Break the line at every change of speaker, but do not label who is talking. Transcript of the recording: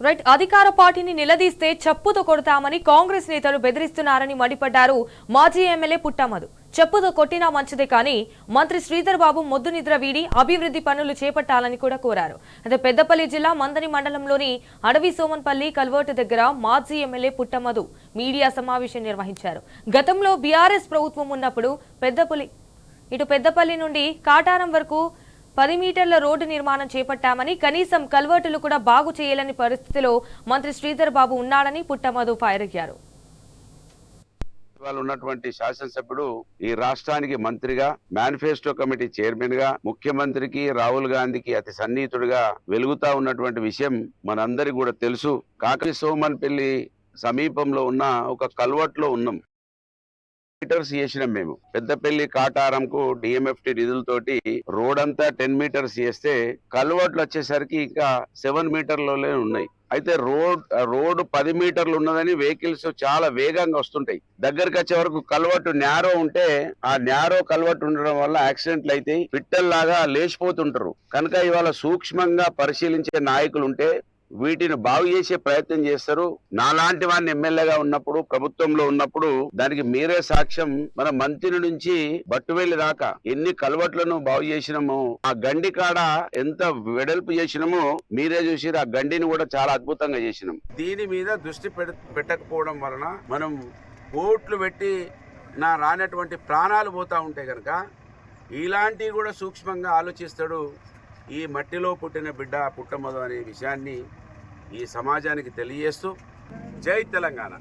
Right అధికార పార్టీని నిలదీస్తే చెప్పుతో కొడతామని కాంగ్రెస్ నేతలు బెదిరిస్తున్నారని మండిపడ్డారు మాజీ ఎమ్మెల్యే పుట్టమధు. చెప్పుతో కొట్టినా మంచిదే కానీ మంత్రి శ్రీధర్ బాబు మొద్దు నిద్ర వీడి అభివృద్ధి పనులు చేపట్టాలని కూడా కోరారు. అయితే పెద్దపల్లి జిల్లా మందని మండలంలోని అడవి సోమన్పల్లి కల్వర్టు దగ్గర మాజీ ఎమ్మెల్యే పుట్టమధు మీడియా సమావేశం నిర్వహించారు. గతంలో బీఆర్ఎస్ ప్రభుత్వం ఉన్నప్పుడు పెద్దపల్లి నుండి కాటారం వరకు 10 మీటర్ల రోడ్డు నిర్మాణం చేపట్టామని, కనీసం కల్వర్టులు కూడా బాగు చేయలేని పరిస్థితిలో మంత్రి శ్రీధర్ బాబు ఉన్నాడని పుట్టమధు ఫైర్ అయ్యారు.
ఉన్నటువంటి శాసనసభ్యుడు ఈ రాష్ట్రానికి మంత్రిగా, మేనిఫెస్టో కమిటీ చైర్మన్ గా, ముఖ్యమంత్రికి రాహుల్ గాంధీకి అతి సన్నిహితుడిగా వెలుగుతా ఉన్నటువంటి విషయం మనందరికీ కూడా తెలుసు. కాకరి సోమన్పల్లి సమీపంలో ఉన్న ఒక కల్వర్ట్ లో ఉన్నాం. మీటర్స్ చేసినాం మేము. పెద్దపల్లి కాటారంకు డిఎంఎఫ్టి నిధులతోటి రోడ్ అంతా 10 మీటర్స్ చేస్తే కల్వర్ట్లు వచ్చేసరికి ఇంకా 7 మీటర్లలోనే ఉన్నాయి. అయితే రోడ్ 10 మీటర్లు ఉన్నదని వెహికల్స్ చాలా వేగంగా వస్తుంటాయి. దగ్గరికి వచ్చే వరకు కల్వర్ట్ న్యారో ఉంటే ఆ న్యారో కల్వర్ట్ ఉండడం వల్ల యాక్సిడెంట్లు అయితే పిట్టల్లాగా లేచిపోతుంటారు. కనుక ఇవాళ సూక్ష్మంగా పరిశీలించే నాయకులు ఉంటే వీటిని బాగు చేసే ప్రయత్నం చేస్తారు. నాలాంటి వాడిని ఎమ్మెల్యేగా ఉన్నప్పుడు, ప్రభుత్వంలో ఉన్నప్పుడు దానికి మీరే సాక్ష్యం. మన మంత్రి నుంచి బట్టువెల్లి దాకా ఎన్ని కల్వర్ట్లను బాగు చేసినామో, ఆ గండి కాడ ఎంత వెడల్పు చేసినామో మీరే చూసి ఆ గండిని కూడా చాలా అద్భుతంగా చేసినాం. దీని మీద దృష్టి పెట్టకపోవడం వలన మనం కోట్లు పెట్టి రానటువంటి ప్రాణాలు పోతా ఉంటాయి. కనుక ఇలాంటివి కూడా సూక్ష్మంగా ఆలోచిస్తాడు ఈ మట్టిలో పుట్టిన బిడ్డ పుట్టమధు అనే విషయాన్ని ఈ సమాజానికి తెలియజేస్తూ జై తెలంగాణ.